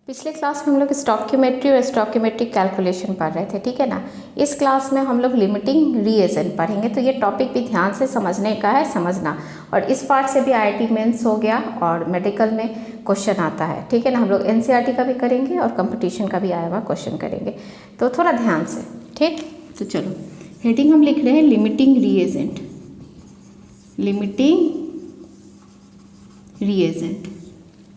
पिछले क्लास में हम लोग स्टॉकियोमेट्री और स्टॉकियोमेट्रिक कैलकुलेशन पढ़ रहे थे, ठीक है ना। इस क्लास में हम लोग लिमिटिंग रीएजेंट पढ़ेंगे, तो ये टॉपिक भी ध्यान से समझने का है, समझना। और इस पार्ट से भी आईआईटी मेंस हो गया और मेडिकल में क्वेश्चन आता है, ठीक है ना। हम लोग एनसीईआरटी का भी करेंगे और कंपटीशन का भी आया हुआ क्वेश्चन करेंगे, तो थोड़ा ध्यान से, ठीक। तो चलो हेडिंग हम लिख रहे हैं लिमिटिंग रीएजेंट, लिमिटिंग रीएजेंट,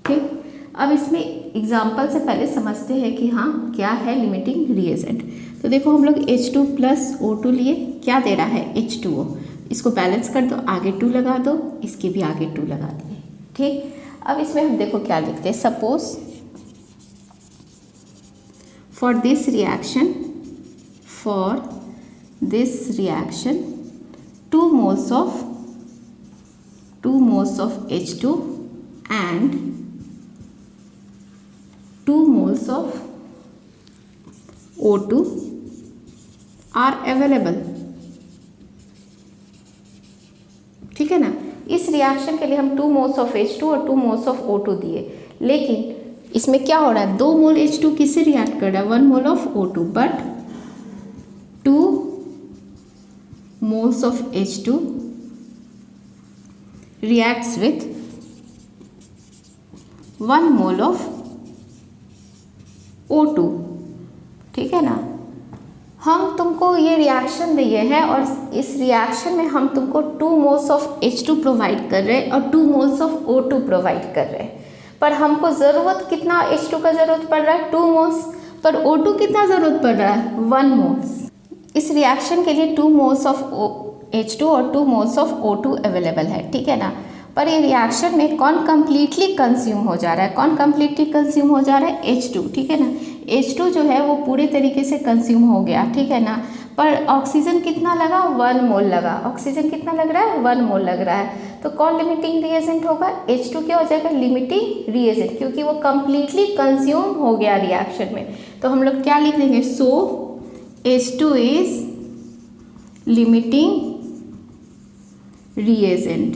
ठीक। अब इसमें एग्जाम्पल से पहले समझते हैं कि हाँ क्या है लिमिटिंग रीएजेंट। तो देखो हम लोग H2 + O2 लिए, क्या दे रहा है H2O, इसको बैलेंस कर दो, आगे 2 लगा दो, इसके भी आगे 2 लगा दिए, ठीक। अब इसमें हम देखो क्या लिखते हैं, suppose for this reaction 2 moles of H2 and 2 moles of O2 are available, ठीक है ना। इस रिएक्शन के लिए हम 2 moles of H2 और 2 moles of O2 दिए, लेकिन इसमें क्या हो रहा है, 2 मोल H2 किससे रिएक्ट कर रहा है, 1 mole of O2, but 2 moles of H2 reacts with 1 mole of O2, ठीक है ना। हम तुमको ये रिएक्शन दिए हैं और इस रिएक्शन में हम तुमको 2 मोल्स ऑफ H2 प्रोवाइड कर रहे हैं और 2 मोल्स ऑफ O2 प्रोवाइड कर रहे हैं, पर हमको ज़रूरत कितना H2 का ज़रूरत पड़ रहा है, 2 मोल्स, पर O2 कितना ज़रूरत पड़ रहा है, 1 मोल्स। इस रिएक्शन के लिए 2 मोल्स ऑफ H2 और 2 मोल्स ऑफ O2 अवेलेबल है, ठीक है ना। पर ये रिएक्शन में कौन कंप्लीटली कंज्यूम हो जा रहा है, कौन कंप्लीटली कंज्यूम हो जा रहा है, H2, ठीक है ना। H2 जो है वो पूरे तरीके से कंज्यूम हो गया, ठीक है ना। पर ऑक्सीजन कितना लगा, 1 मोल लगा, ऑक्सीजन कितना लग रहा है, 1 मोल लग रहा है। तो कौन लिमिटिंग रिएजेंट होगा, H2 क्या हो जाएगा, लिमिटिंग रिएजेंट, क्योंकि वो कंप्लीटली कंज्यूम हो गया रिएक्शन में। तो हम लोग क्या लिख देंगे, सो H2 इज लिमिटिंग रिएजेंट,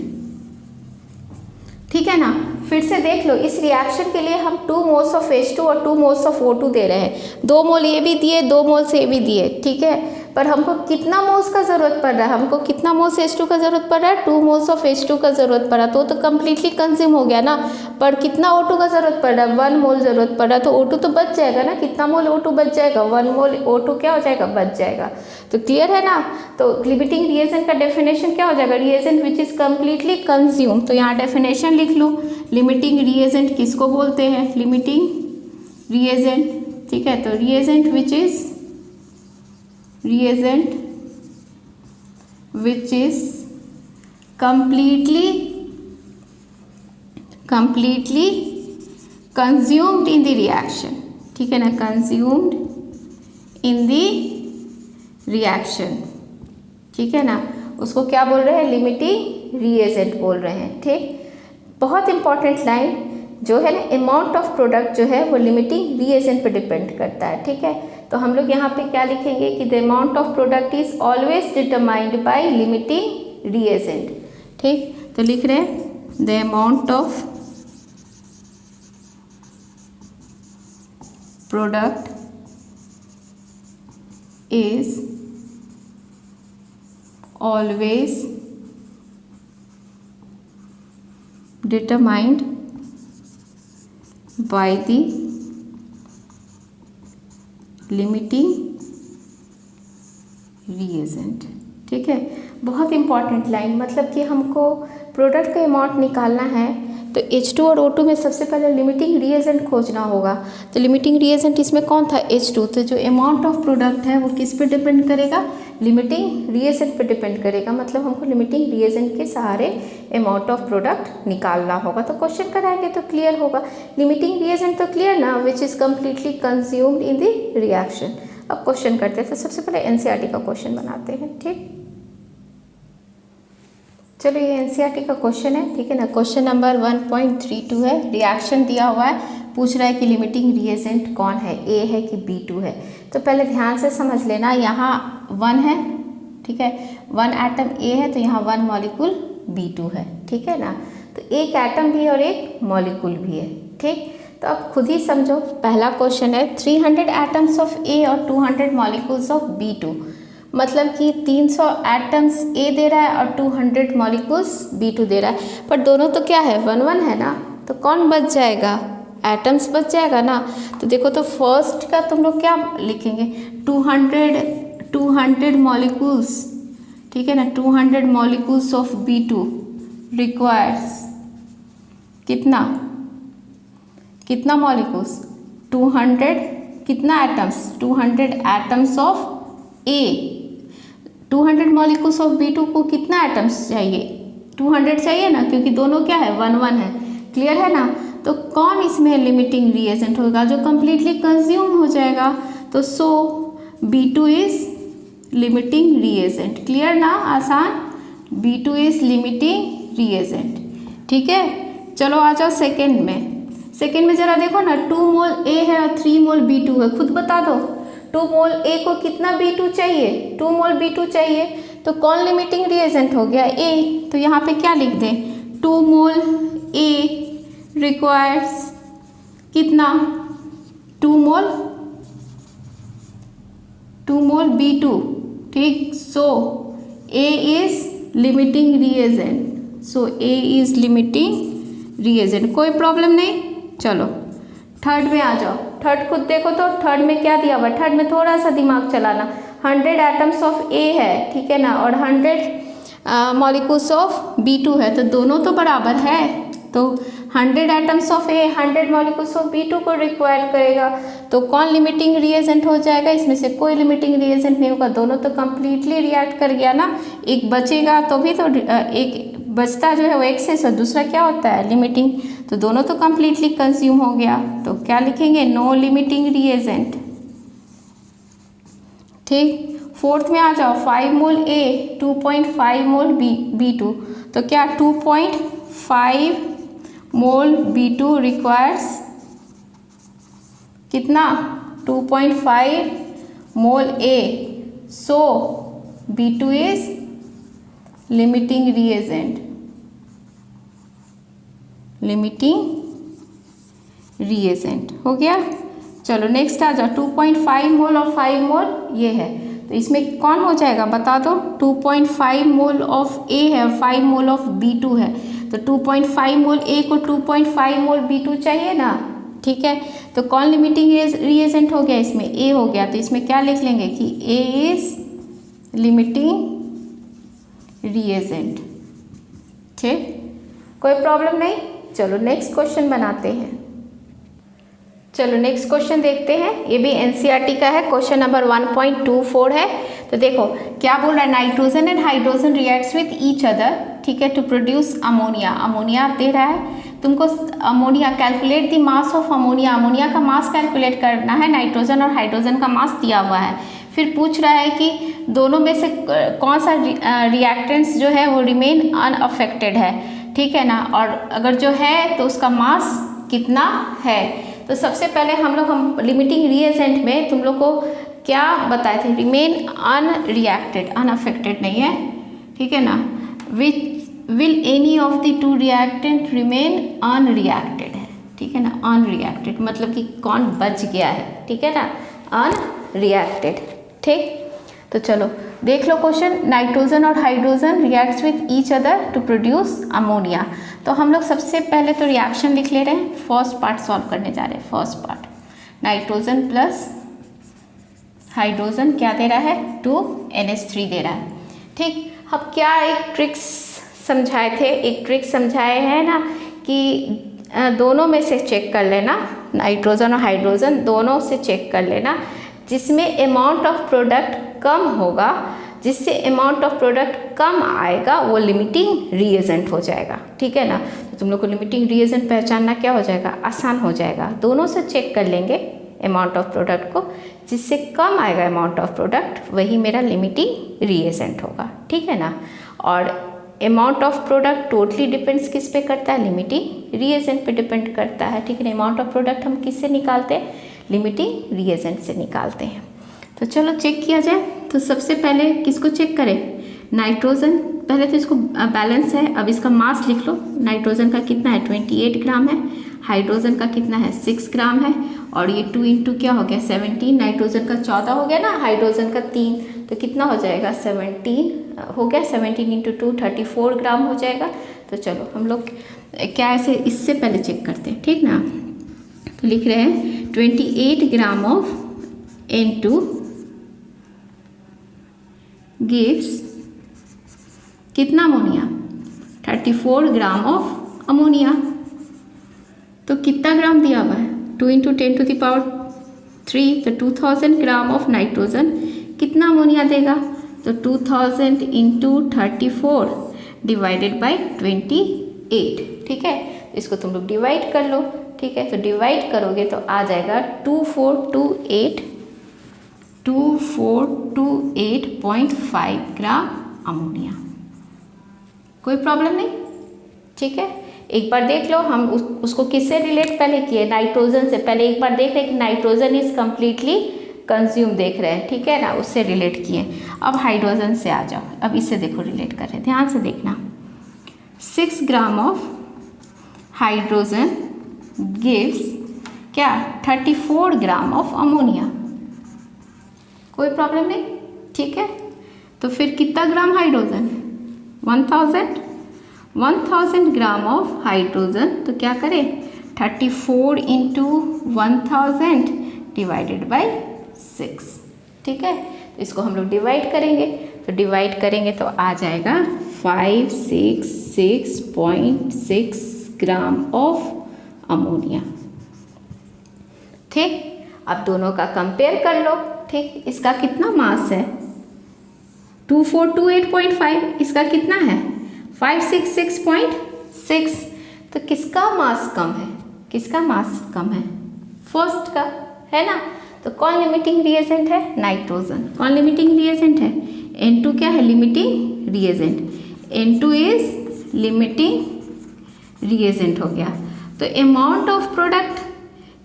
ठीक है ना। फिर से देख लो, इस रिएक्शन के लिए हम 2 मोल्स ऑफ H2 और 2 मोल्स ऑफ O2 दे रहे हैं, 2 मोल ये भी दिए, 2 मोल्स ये भी दिए, ठीक है। पर हमको कितना मोल्स का ज़रूरत पड़ रहा है, हमको कितना मोल्स H2 का ज़रूरत पड़ रहा है, 2 मोल्स ऑफ H2 का ज़रूरत पड़ा, तो कम्प्लीटली कंज्यूम हो गया ना। पर कितना O2 का ज़रूरत पड़ रहा है, 1 मोल ज़रूरत पड़ रहा है, तो O2 तो बच जाएगा ना, कितना मोल O2 बच जाएगा, 1 मोल O2 क्या हो जाएगा, बच जाएगा। तो क्लियर है ना। तो लिमिटिंग रिएजेंट का डेफिनेशन क्या हो जाएगा, reagent which is completely consume. तो यहाँ डेफिनेशन लिख लो, लिमिटिंग रिएजेंट किसको बोलते हैं, लिमिटिंग रिएजेंट, ठीक है। तो reagent which is completely consumed in the reaction, ठीक है ना, consumed in the reaction, ठीक है ना। उसको क्या बोल रहे हैं, लिमिटिंग रिएजेंट बोल रहे हैं, ठीक। बहुत इंपॉर्टेंट लाइन जो है ना, अमाउंट ऑफ प्रोडक्ट जो है वो लिमिटिंग रिएजेंट पे डिपेंड करता है, ठीक है। तो हम लोग यहाँ पे क्या लिखेंगे कि the amount of product is always determined by limiting reagent, ठीक। तो लिख रहे हैं the amount of product is always determined by the limiting reagent, ठीक है। बहुत इंपॉर्टेंट लाइन, मतलब कि हमको प्रोडक्ट का अमाउंट निकालना है तो H2 और O2 में सबसे पहले लिमिटिंग रिएजेंट खोजना होगा। तो लिमिटिंग रिएजेंट इसमें कौन था, H2। तो जो अमाउंट ऑफ प्रोडक्ट है वो किस पे डिपेंड करेगा, लिमिटिंग रिएजेंट पे डिपेंड करेगा। मतलब हमको लिमिटिंग रिएजेंट के सहारे अमाउंट ऑफ प्रोडक्ट निकालना होगा। तो क्वेश्चन कराएंगे तो क्लियर होगा, लिमिटिंग रिएजेंट तो क्लियर ना, which is completely consumed in the reaction. अब क्वेश्चन करते हैं, तो सबसे पहले एनसीईआरटी का क्वेश्चन बनाते हैं, ठीक। चलो ये एनसीईआरटी का क्वेश्चन है, ठीक है ना। क्वेश्चन नंबर 1.32 है, रिएक्शन दिया हुआ है, पूछ रहा है कि लिमिटिंग रिएजेंट कौन है, ए है कि B2 है। तो पहले ध्यान से समझ लेना, यहाँ 1 है, ठीक है, 1 एटम ए है, तो यहाँ 1 मॉलिक्यूल B2 है, ठीक है ना। तो एक एटम भी और एक मॉलिक्यूल भी है, ठीक। तो अब खुद ही समझो, पहला क्वेश्चन है 300 एटम्स ऑफ ए और 200 मॉलिक्यूल्स ऑफ B2, मतलब कि 300 एटम्स ए दे रहा है और 200 मॉलिक्यूल्स B2 दे रहा है, पर दोनों तो क्या है 1 1 है ना, तो कौन बच जाएगा, एटम्स बच जाएगा ना। तो देखो तो फर्स्ट का तुम लोग क्या लिखेंगे, 200 मॉलिक्यूल्स, ठीक है ना, 200 मॉलिक्यूल्स ऑफ B2 रिक्वायर्स कितना मॉलिक्यूल्स, 200 कितना atoms, 200 atoms of A, 200 molecules of B2 को कितना एटम्स चाहिए, 200 चाहिए ना, क्योंकि दोनों क्या है 1 1 है, क्लियर है ना। तो कौन इसमें लिमिटिंग रिएजेंट होगा, जो कंप्लीटली कंज्यूम हो जाएगा, तो सो B2 is limiting reagent, clear ना, आसान, B2 इज लिमिटिंग रिएजेंट, ठीक है। चलो आ जाओ सेकेंड में, सेकेंड में जरा देखो ना, 2 मोल ए है और 3 मोल B2 है, खुद बता दो 2 मोल ए को कितना B2 चाहिए, 2 मोल B2 चाहिए, तो कौन लिमिटिंग रिएजेंट हो गया ए, तो यहाँ पे क्या लिख दें, 2 मोल ए रिक्वायर्स कितना, 2 मोल B2, ठीक, so A is limiting reagent, so A is limiting reagent, कोई प्रॉब्लम नहीं। चलो थर्ड में आ जाओ, थर्ड खुद देखो तो थर्ड में क्या दिया हुआ, थर्ड में थोड़ा सा दिमाग चलाना, 100 एटम्स ऑफ ए है, ठीक है ना, और 100 मॉलिक्यूल्स ऑफ B2 है, तो दोनों तो बराबर है, तो 100 atoms of A 100 molecules of B2 को रिक्वायर करेगा, तो कौन लिमिटिंग रिएजेंट हो जाएगा, इसमें से कोई लिमिटिंग रिएजेंट नहीं होगा, दोनों तो कंप्लीटली रिएक्ट कर गया ना, एक बचेगा तो भी तो एक बचता जो है वो एक्सेस और दूसरा क्या होता है लिमिटिंग, तो दोनों तो कंप्लीटली कंज्यूम हो गया, तो क्या लिखेंगे, नो लिमिटिंग रिएजेंट, ठीक। फोर्थ में आ जाओ, 5 मोल ए 2.5 मोल B2, तो क्या 2.5 मोल B2 रिक्वायर्स कितना, 2.5 मोल ए, सो B2 is limiting reagent, limiting reagent हो गया। चलो नेक्स्ट आ जाओ, 2.5 मोल और 5 मोल ये है, तो इसमें कौन हो जाएगा बता दो, 2.5 मोल ऑफ ए है और 5 मोल ऑफ B2 है, तो 2.5 मोल ए को 2.5 मोल B2 चाहिए ना, ठीक है, तो कौन लिमिटिंग रिएजेंट हो गया, इसमें ए हो गया, तो इसमें क्या लिख लेंगे कि ए इज लिमिटिंग रिएजेंट, ठीक, कोई प्रॉब्लम नहीं। चलो नेक्स्ट क्वेश्चन बनाते हैं, चलो नेक्स्ट क्वेश्चन देखते हैं, ये भी एनसीईआरटी का है, क्वेश्चन नंबर 1.24 है। तो देखो क्या बोल रहा है, nitrogen and hydrogen reacts with each other, ठीक है, टू प्रोड्यूस अमोनिया, अमोनिया दे रहा है तुमको, ammonia calculate the mass of ammonia, ammonia का मास कैलकुलेट करना है, नाइट्रोजन और हाइड्रोजन का मास दिया हुआ है, फिर पूछ रहा है कि दोनों में से कौन सा रिएक्टेंट्स जो है वो रिमेन अनअफेक्टेड है, ठीक है ना, और अगर जो है तो उसका मास कितना है। तो सबसे पहले हम लिमिटिंग रिएजेंट में तुम लोग को क्या बताए थे, रिमेन अनरिएक्टेड, अनअफेक्टेड नहीं है, ठीक है ना, will any of the two reactant remain unreacted है, ठीक है ना, अनरिएक्टेड मतलब कि कौन बच गया है, ठीक है ना, अनरिएक्टेड, ठीक। तो चलो देख लो क्वेश्चन, नाइट्रोजन और hydrogen reacts with each other to produce ammonia, तो हम लोग सबसे पहले तो रिएक्शन लिख ले रहे हैं, फर्स्ट पार्ट सॉल्व करने जा रहे हैं, first part, nitrogen plus hydrogen क्या दे रहा है, 2NH3 दे रहा है, ठीक। अब क्या एक ट्रिक्स समझाए थे, एक ट्रिक समझाए हैं ना कि दोनों में से चेक कर लेना, नाइट्रोजन और हाइड्रोजन दोनों से चेक कर लेना, जिसमें अमाउंट ऑफ प्रोडक्ट कम होगा, जिससे अमाउंट ऑफ प्रोडक्ट कम आएगा वो लिमिटिंग रिएजेंट हो जाएगा, ठीक है ना। तो तुम लोग को लिमिटिंग रिएजेंट पहचानना क्या हो जाएगा, आसान हो जाएगा, दोनों से चेक कर लेंगे अमाउंट ऑफ प्रोडक्ट को, जिससे कम आएगा अमाउंट ऑफ प्रोडक्ट वही मेरा लिमिटिंग रिएजेंट होगा, ठीक है ना। और amount of product totally depends किस पे करता है, लिमिटिंग रिएजेंट पे डिपेंड करता है, ठीक है ना। अमाउंट ऑफ प्रोडक्ट हम किससे निकालते हैं, लिमिटिंग रिएजेंट से निकालते हैं। तो चलो चेक किया जाए, तो सबसे पहले किसको चेक करें, नाइट्रोजन, पहले तो इसको बैलेंस है, अब इसका मास लिख लो, नाइट्रोजन का कितना है 28 ग्राम है, हाइड्रोजन का कितना है 6 ग्राम है, और ये 2 इंटू क्या हो गया 17, नाइट्रोजन का 14 हो गया ना, हाइड्रोजन का 3, तो कितना हो जाएगा 17 हो गया, 17 इंटू 2 34 ग्राम हो जाएगा। तो चलो हम लोग क्या ऐसे इससे पहले चेक करते हैं, ठीक ना। तो लिख रहे हैं 28 ग्राम ऑफ N2 गिव्स कितना अमोनिया 34 ग्राम ऑफ अमोनिया। तो कितना ग्राम दिया हुआ है 2 इंटू 10 टू द पावर 3, तो 2000 ग्राम ऑफ नाइट्रोजन कितना अमोनिया देगा, तो 2000 इंटू 34 डिवाइडेड बाई 28, ठीक है। इसको तुम लोग डिवाइड कर लो, ठीक है। तो डिवाइड करोगे तो आ जाएगा 2428.5 ग्राम अमोनिया। कोई प्रॉब्लम नहीं, ठीक है। एक बार देख लो, हम उसको किससे रिलेट पहले किए, नाइट्रोजन से। पहले एक बार देख रहे कि नाइट्रोजन इज कम्प्लीटली कंज्यूम देख रहे हैं, ठीक है ना, उससे रिलेट किए। अब हाइड्रोजन से आ जाओ, अब इससे देखो रिलेट कर रहे हैं, ध्यान से देखना। 6 ग्राम ऑफ हाइड्रोजन गिव्स क्या 34 ग्राम ऑफ अमोनिया। कोई प्रॉब्लम नहीं, ठीक है। तो फिर कितना gram hydrogen 1000 gram of hydrogen, तो क्या करें 34 इंटू 1000 डिवाइडेड बाई 6, ठीक है। तो इसको हम लोग डिवाइड करेंगे, तो डिवाइड करेंगे तो आ जाएगा 566.6 ग्राम ऑफ अमोनिया, ठीक। अब दोनों का कंपेयर कर लो, ठीक। इसका कितना मास है 2428.5, इसका कितना है 566.6, तो किसका मास कम है, किसका मास कम है फर्स्ट का, है ना। तो कौन लिमिटिंग रिएजेंट है, नाइट्रोजन। कौन लिमिटिंग रिएजेंट है, N2 क्या है limiting reagent, N2 is limiting reagent हो गया। तो अमाउंट ऑफ प्रोडक्ट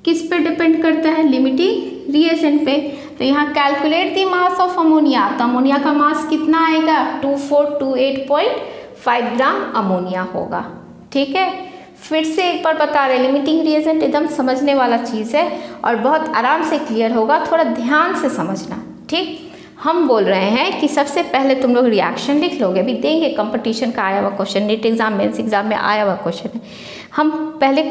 किस पे डिपेंड करता है, लिमिटिंग रिएजेंट पे। तो यहाँ calculate the mass of ammonia, तो अमोनिया का मास कितना आएगा 2428.5 ग्राम अमोनिया होगा, ठीक है। फिर से एक बार बता रहे, लिमिटिंग रिएजेंट एकदम समझने वाला चीज़ है और बहुत आराम से क्लियर होगा, थोड़ा ध्यान से समझना, ठीक। हम बोल रहे हैं कि सबसे पहले तुम लोग रिएक्शन लिख लोगे, अभी देंगे कंपटीशन का आया हुआ question, NEET exam mains exam में आया हुआ क्वेश्चन है। हम पहले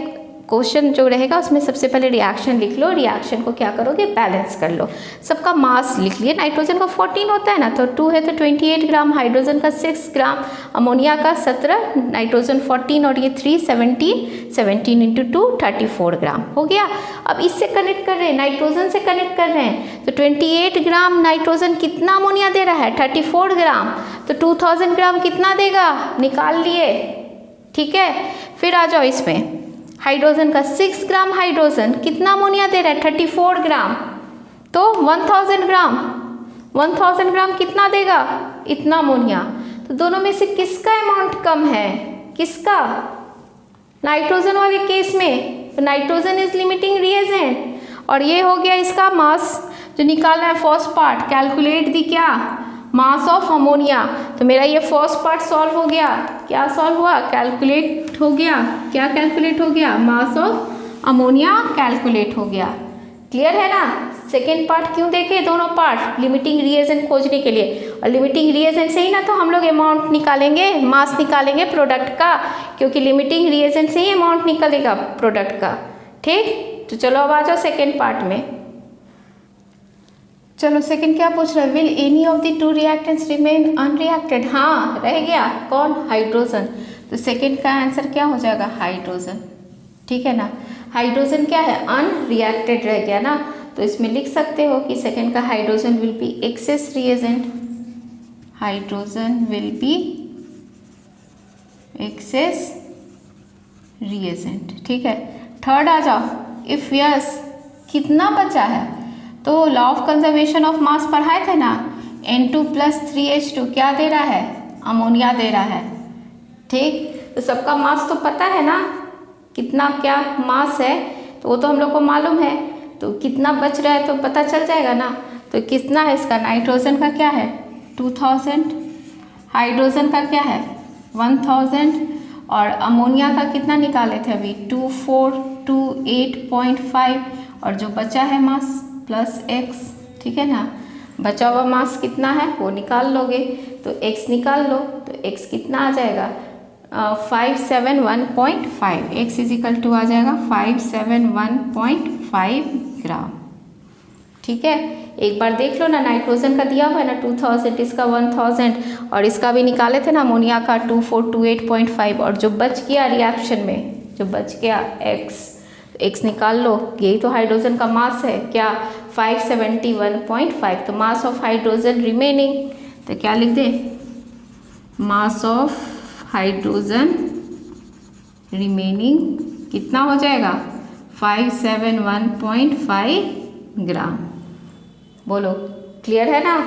क्वेश्चन जो रहेगा उसमें सबसे पहले रिएक्शन लिख लो, रिएक्शन को क्या करोगे बैलेंस कर लो। सबका मास लिख लिए, नाइट्रोजन का 14 होता है ना, तो 2 है तो 28 ग्राम, हाइड्रोजन का 6 ग्राम, अमोनिया का 17, नाइट्रोजन 14 और ये 3 17 इंटू 2 34 ग्राम हो गया। अब इससे कनेक्ट कर रहे हैं, नाइट्रोजन से कनेक्ट कर रहे हैं, तो 28 ग्राम नाइट्रोजन कितना अमोनिया दे रहा है 34 ग्राम, तो 2000 ग्राम कितना देगा निकाल लिए, ठीक है। फिर आ जाओ इसमें, हाइड्रोजन का 6 ग्राम हाइड्रोजन कितना अमोनिया दे रहा है 34 ग्राम, तो 1000 ग्राम कितना देगा इतना अमोनिया। तो दोनों में से किसका अमाउंट कम है, किसका, नाइट्रोजन वाले केस में। तो नाइट्रोजन इज लिमिटिंग रिएजेंट, और ये हो गया इसका मास जो निकालना है फर्स्ट पार्ट, कैलकुलेट दी क्या मास ऑफ अमोनिया। तो मेरा ये फर्स्ट पार्ट सॉल्व हो गया, क्या सॉल्व हुआ कैलकुलेट हो गया, क्या कैलकुलेट हो गया मास ऑफ अमोनिया कैलकुलेट हो गया। क्लियर है ना। सेकेंड पार्ट क्यों देखे, दोनों पार्ट लिमिटिंग रिएजेंट खोजने के लिए, और लिमिटिंग रिएजेंट से ही ना तो हम लोग अमाउंट निकालेंगे, मास निकालेंगे प्रोडक्ट का, क्योंकि लिमिटिंग रिएजेंट से ही अमाउंट निकलेगा प्रोडक्ट का, ठीक। तो चलो अब आ जाओ सेकेंड पार्ट में। चलो सेकंड क्या पूछ रहा है, will any of the 2 reactants remain unreacted. हाँ रह गया कौन, हाइड्रोजन। तो सेकंड का आंसर क्या हो जाएगा हाइड्रोजन, ठीक है ना। हाइड्रोजन क्या है अनरिएक्टेड रह गया ना, तो इसमें लिख सकते हो कि सेकंड का hydrogen will be access reagent, hydrogen will be access reagent, ठीक है। थर्ड आ जाओ, इफ यस कितना बचा है, तो law of conservation of mass पढ़ाए थे ना, N2 + 3H2 क्या दे रहा है अमोनिया दे रहा है, ठीक। तो सबका मास तो पता है ना कितना क्या मास है, तो वो तो हम लोग को मालूम है, तो कितना बच रहा है तो पता चल जाएगा ना। तो कितना है इसका, नाइट्रोजन का क्या है 2000, हाइड्रोजन का क्या है 1000, और अमोनिया का कितना निकाले थे अभी टू 8.5 और जो बचा है मास प्लस x, ठीक है ना। बचा हुआ मास कितना है वो निकाल लोगे, तो x निकाल लो, तो x कितना आ जाएगा 571.5, x इजिकल टू आ जाएगा 571.5 ग्राम, ठीक है। एक बार देख लो ना, नाइट्रोजन का दिया हुआ है ना 2000, इसका 1000 और इसका भी निकाले थे ना अमोनिया का 2428.5, और जो बच गया रिएक्शन में, जो बच गया x निकाल लो, यही तो हाइड्रोजन का मास है क्या 571.5। तो मास ऑफ हाइड्रोजन रिमेनिंग, तो क्या लिख दें, मास ऑफ हाइड्रोजन रिमेनिंग कितना हो जाएगा 571.5 ग्राम। बोलो क्लियर है ना,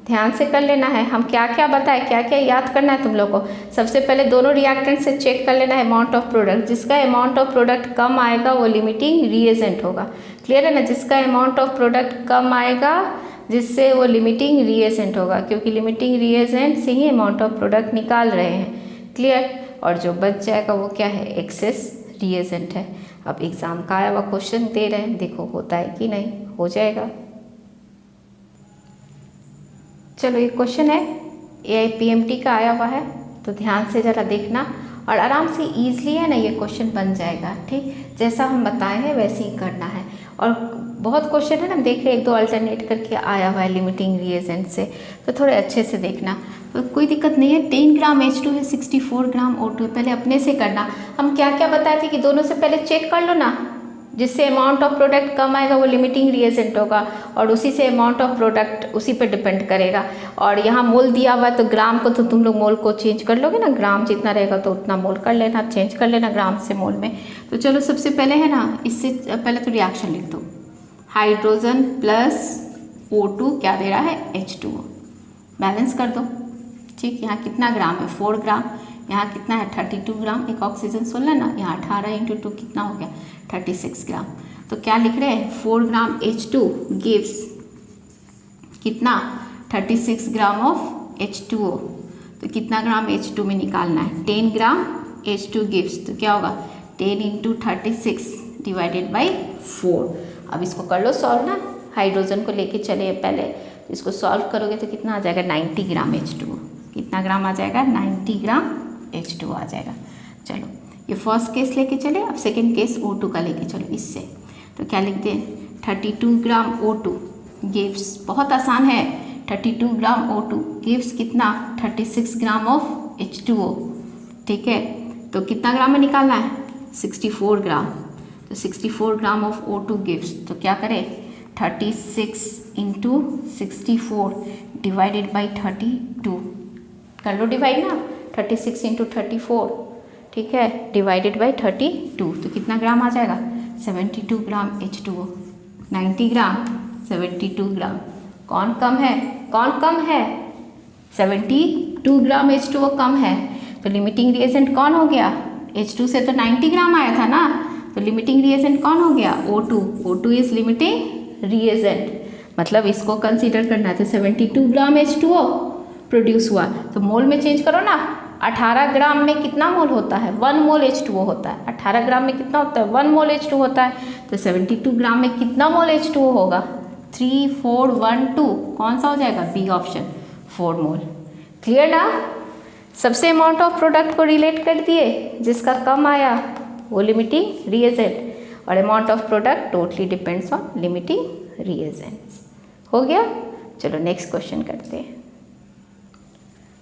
ध्यान से कर लेना है। हम क्या क्या बताए, क्या क्या याद करना है तुम लोग को। सबसे पहले दोनों रिएक्टेंट से चेक कर लेना है अमाउंट ऑफ प्रोडक्ट, जिसका अमाउंट ऑफ प्रोडक्ट कम आएगा वो लिमिटिंग रिएजेंट होगा, क्लियर है ना। जिसका अमाउंट ऑफ प्रोडक्ट कम आएगा जिससे वो लिमिटिंग रिएजेंट होगा, क्योंकि लिमिटिंग रिएजेंट से ही अमाउंट ऑफ प्रोडक्ट निकाल रहे हैं, क्लियर। और जो बच जाएगा वो क्या है, एक्सेस रिएजेंट है। अब एग्जाम का आया हुआ क्वेश्चन दे रहे हैं, देखो होता है कि नहीं, हो जाएगा। चलो ये क्वेश्चन है AIPMT का आया हुआ है, तो ध्यान से ज़रा देखना और आराम से ईजिली है ना ये क्वेश्चन बन जाएगा, ठीक। जैसा हम बताए हैं वैसे ही करना है। और बहुत क्वेश्चन है ना, देख रहे 1-2 अल्टरनेट करके आया हुआ है लिमिटिंग रिएजेंट से, तो थोड़े अच्छे से देखना, तो कोई दिक्कत नहीं है। 10 ग्राम H2 है, 64 ग्राम O2 है। पहले अपने से करना, हम क्या क्या बताए थे कि दोनों से पहले चेक कर लो ना, जिससे अमाउंट ऑफ प्रोडक्ट कम आएगा वो लिमिटिंग रिएजेंट होगा, और उसी से अमाउंट ऑफ प्रोडक्ट उसी पे डिपेंड करेगा। और यहाँ मोल दिया हुआ है तो ग्राम को तो तुम लोग मोल को चेंज कर लोगे ना, ग्राम जितना रहेगा तो उतना मोल कर लेना, चेंज कर लेना ग्राम से मोल में। तो चलो सबसे पहले है ना, इससे पहले तो रिएक्शन लिख दो, हाइड्रोजन प्लस O2 क्या दे रहा है H2O, बैलेंस कर दो, ठीक। यहाँ कितना ग्राम है 4 ग्राम, यहाँ कितना है 32 ग्राम, एक ऑक्सीजन 16 ना, यहाँ 18 × 2 कितना हो गया 36 ग्राम। तो क्या लिख रहे हैं 4 ग्राम H2 गिव्स कितना 36 ग्राम ऑफ H2O। तो कितना ग्राम H2 में निकालना है, 10 ग्राम H2 गिव्स, तो क्या होगा 10 × 36 डिवाइडेड बाई 4। अब इसको कर लो सॉल्व ना, हाइड्रोजन को लेके चले पहले, तो इसको सॉल्व करोगे तो कितना आ जाएगा 90 ग्राम H2O। कितना ग्राम आ जाएगा 90 ग्राम H2O आ जाएगा। चलो ये फर्स्ट केस लेके चले, अब सेकेंड केस O2 का लेके चलो इससे। तो क्या लिखते हैं 32 ग्राम O2 गिव्स, बहुत आसान है, 32 ग्राम O2 गिव्स कितना 36 ग्राम ऑफ H2O, ठीक है। तो कितना ग्राम में निकालना है 64 ग्राम, तो 64 ग्राम ऑफ O2 गिव्स, तो क्या करें 36 × 64 डिवाइडेड बाई 32, कर लो डिवाइड ना, 36 × 34, ठीक है, डिवाइडेड बाई 32, तो कितना ग्राम आ जाएगा 72 ग्राम H2O। 90 ग्राम 72 ग्राम, कौन कम है, कौन कम है 72 ग्राम H2O कम है, तो लिमिटिंग रिएजेंट कौन हो गया, H2 से तो 90 ग्राम आया था ना, तो लिमिटिंग रिएजेंट कौन हो गया O2। O2 is limiting reagent, मतलब इसको कंसीडर करना है। तो 72 ग्राम H2O प्रोड्यूस हुआ, तो मोल में चेंज करो ना, 18 ग्राम में कितना मोल होता है 1 मोल H2O होता है, 18 ग्राम में कितना होता है 1 मोल H2O होता है, तो 72 ग्राम में कितना मोल H2O होगा 3412, कौन सा हो जाएगा बी ऑप्शन 4 मोल। क्लियर ना, सबसे अमाउंट ऑफ प्रोडक्ट को रिलेट कर दिए, जिसका कम आया वो लिमिटिंग रिएजेंट, और amount of product totally depends on limiting reagents. हो गया, चलो नेक्स्ट क्वेश्चन करते हैं।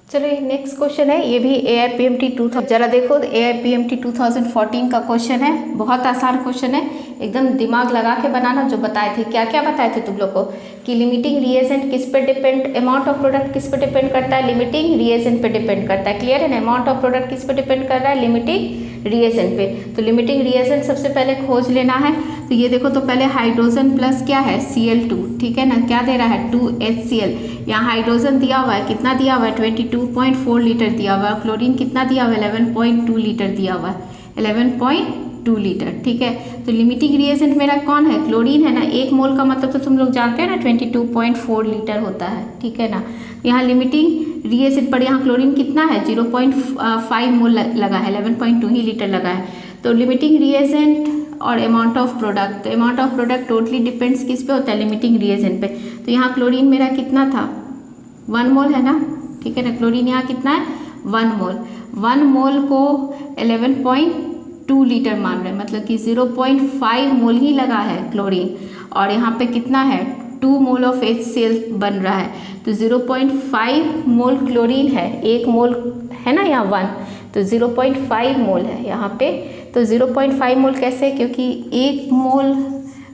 चलो नेक्स्ट क्वेश्चन है, ये भी AIPMT 2000, जरा देखो AIPMT 2014 का क्वेश्चन है, बहुत आसान क्वेश्चन है, एकदम दिमाग लगा के बनाना। जो बताए थे, क्या क्या बताए थे तुम लोग को कि लिमिटिंग रिएजेंट किस पे डिपेंड, अमाउंट ऑफ प्रोडक्ट किस पे डिपेंड करता है, लिमिटिंग रिएजेंट पे डिपेंड करता है, क्लियर है ना। अमाउंट ऑफ प्रोडक्ट किस पे डिपेंड कर रहा है, लिमिटिंग रिएजेंट पे। तो लिमिटिंग रिएजेंट सबसे पहले खोज लेना है। तो ये देखो, तो पहले हाइड्रोजन प्लस क्या है Cl2, ठीक है ना, क्या दे रहा है 2HCl, यहाँ हाइड्रोजन दिया हुआ है, कितना दिया हुआ है 22.4 लीटर दिया हुआ है, क्लोरीन कितना दिया हुआ है 11.2 लीटर दिया हुआ है, 11.2 लीटर, ठीक है। तो लिमिटिंग रिएजेंट मेरा कौन है, क्लोरीन है ना, 1 मोल का मतलब तो तुम लोग जानते हो ना 22.4 लीटर होता है, ठीक है ना। यहाँ लिमिटिंग रिएजेंट पर यहाँ क्लोरीन कितना है 0.5 मोल लगा है, 11.2 ही लीटर लगा है। तो लिमिटिंग रिएजेंट और अमाउंट ऑफ प्रोडक्ट। तो amount of product totally depends किस पे होता है, लिमिटिंग रिएजेंट पे। तो यहाँ क्लोरीन मेरा कितना था, 1 मोल है ना, ठीक है ना। क्लोरीन यहाँ कितना है, 1 मोल। 1 मोल को 11.2 लीटर मान रहे हैं, मतलब कि 0.5 मोल ही लगा है क्लोरीन, और यहाँ पे कितना है 2 मोल ऑफ HCl बन रहा है। तो 0.5 मोल क्लोरीन है, 1 मोल है ना यहाँ 1, तो 0.5 मोल है यहाँ पे। तो 0.5 मोल कैसे, क्योंकि 1 मोल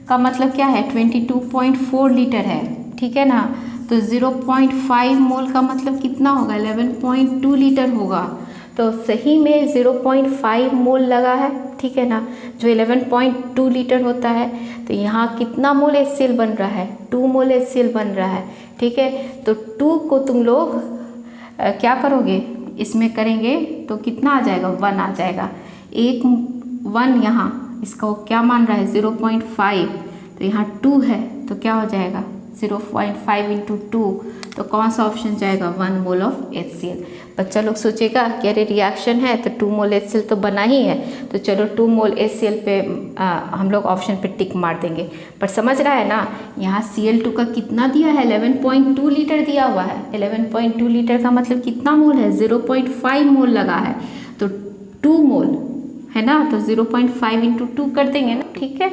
का मतलब क्या है 22.4 लीटर है, ठीक है ना। तो 0.5 मोल का मतलब कितना होगा, 11.2 लीटर होगा। तो सही में 0.5 मोल लगा है, ठीक है ना, जो 11.2 लीटर होता है। तो यहाँ कितना मोल HCl बन रहा है, 2 मोल HCl बन रहा है, ठीक है। तो 2 को तुम लोग क्या करोगे, इसमें करेंगे तो कितना आ जाएगा, 1 आ जाएगा। 1 यहाँ इसका क्या मान रहा है 0.5, तो यहाँ 2 है तो क्या हो जाएगा 0.5 इंटू 2, तो कौन सा ऑप्शन जाएगा, 1 मोल ऑफ HCl। बच्चा लोग सोचेगा कि अरे रिएक्शन है तो 2 मोल HCl तो बना ही है, तो चलो 2 मोल HCl पे हम लोग ऑप्शन पे टिक मार देंगे। पर समझ रहा है ना, यहाँ Cl2 का कितना दिया है, 11.2 लीटर दिया हुआ है। 11.2 लीटर का मतलब कितना मोल है, 0.5 मोल लगा है, तो 2 मोल है ना, तो 0.5 इंटू 2 कर देंगे ना, ठीक है।